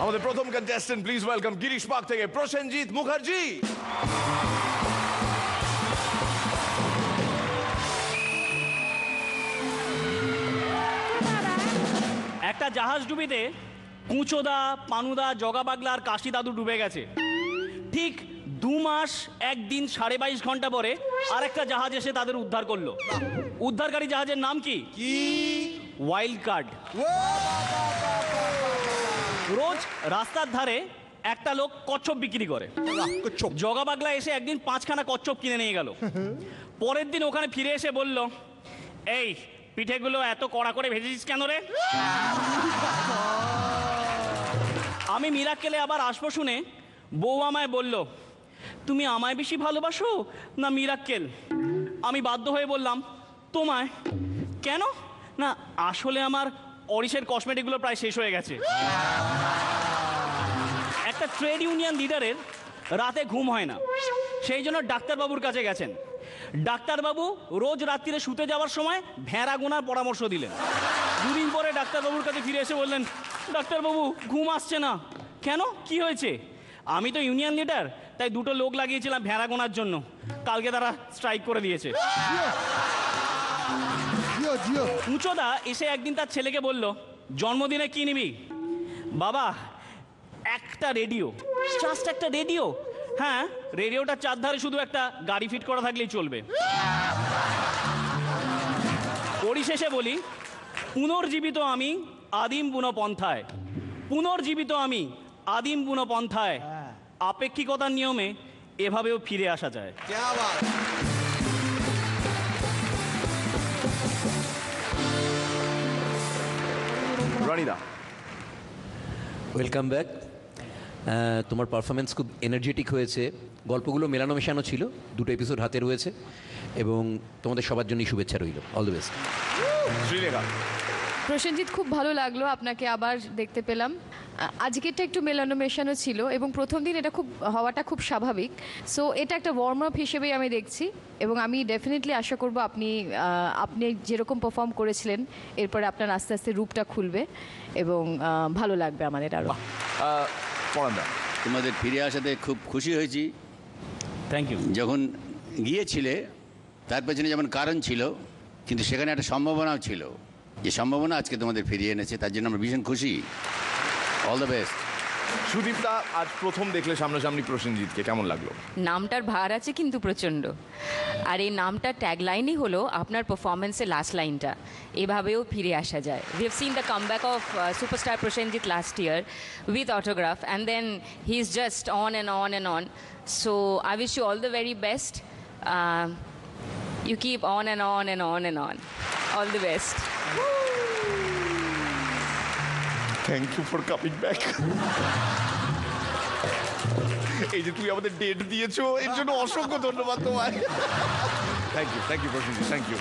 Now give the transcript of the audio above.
আমাদের প্রথম contestant, please welcome Girish park থেকে প্রসেনজিৎ মুখার্জি। একটা জাহাজ ডুবিতে কুঁচোদা, পানুদা, জগাবাগলা আর কাশি দাদু ডুবে গেছে। ঠিক 2 মাস 1 দিন 22.5 ঘন্টা পরে আরেকটা জাহাজ এসে তাদের উদ্ধার করলো। উদ্ধারকারী জাহাজের নাম কি? Wild card. রোজ রাস্তার ধারে একটা লোক কচ্ছপ বিক্রি করে। জগাবাগলা এসে একদিন 5খানা কচ্ছপ কিনে নিয়ে গেল। পরের দিন ওখানে ফিরে এসে বলল, এই পিঠেগুলো এত কড়া করে ভেজেছিস কেন রে? আমি মিরাক্কেলে আবার আসবো শুনে বউ আমায় বলল, তুমি আমায় বেশি ভালোবাসো না মিরাক্কেল? আমি বাধ্য হয়ে বললাম, তোমায়। কেন? না আসলে আমার অরিশের কসমেটিকগুলো প্রায় শেষ হয়ে গেছে। একটা ট্রেড ইউনিয়ন লিডারের রাতে ঘুম হয় না, সেই জন্য ডাক্তারবাবুর কাছে গেছেন। ডাক্তারবাবু রোজ রাত্রিরে শুতে যাওয়ার সময় ভেড়া গোনার পরামর্শ দিলেন। 2 দিন পরে ডাক্তারবাবুর কাছে ফিরে এসে বললেন, ডাক্তারবাবু ঘুম আসছে না। কেন, কি হয়েছে? আমি তো ইউনিয়ন লিডার, তাই 2টো লোক লাগিয়েছিলাম ভেড়া গোনার জন্য। কালকে তারা স্ট্রাইক করে দিয়েছে। উঁচোদা এসে একদিন তার ছেলেকে বলল, জন্মদিনে কি নিবি? বাবা, একটা রেডিও। জাস্ট একটা রেডিও? হ্যাঁ, রেডিওটার চারধারে শুধু একটা গাড়ি ফিট করা থাকলেই চলবে। পরিশেষে বলি, পুনর্জীবিত আমি আদিম বুনপন্থায়, পুনর্জীবিত আমি আদিম বুনপন্থায়। আপেক্ষিকতার নিয়মে এভাবেও ফিরে আসা যায়। রনিদা, ওয়েলকাম ব্যাক। তোমার পারফরমেন্স খুব এনার্জেটিক হয়েছে, গল্পগুলো মেলানো মেশানো ছিল, 2টো এপিসোড হাতে রয়েছে এবং তোমাদের সবার জন্যই শুভেচ্ছা রইল। All the best. Srilekha. Prosenjit, খুব ভালো লাগলো আপনাকে আবার দেখতে পেলাম। আজকেরটা একটু মেলানো মেশানো ছিল এবং প্রথম দিন এটা হওয়াটা খুব স্বাভাবিক। সো এটা একটা ওয়ার্ম আপ হিসেবেই আমি দেখছি এবং আমি ডেফিনেটলি আশা করব আপনি যেরকম পারফর্ম করেছিলেন এরপরে আপনার আস্তে আস্তে রূপটা খুলবে এবং ভালো লাগবে আমাদের আরও। তোমাদের ফিরে আসাতে খুব খুশি হয়েছি। Thank you. যখন গিয়েছিলে তার পেছনে যেমন কারণ ছিল, কিন্তু সেখানে একটা সম্ভাবনাও ছিল, যে সম্ভাবনা আজকে তোমাদের ফিরিয়ে এনেছে, তার জন্য আমরা ভীষণ খুশি। All the best. সুদীপ্তা, আজ প্রথম দেখলে সামনাসামনি প্রসেনজিৎকে, কেমন লাগলো? নামটার ভার আছে কিন্তু প্রচণ্ড, আর এই নামটার ট্যাগলাইনই হলো আপনার পারফরমেন্সের লাস্ট লাইনটা, এভাবেও ফিরে আসা যায়। We have seen the comeback of superstar Prosenjit last year with autograph, and then he is just on and on and on. So I wish you all the very best. You keep on and on and on and on. All the best. Thank you for coming back. এই যে তুমি আমাদের date দিয়েছো, এর জন্য অসংখ্য ধন্যবাদ তোমায়। Thank you Prosenjit, thank you.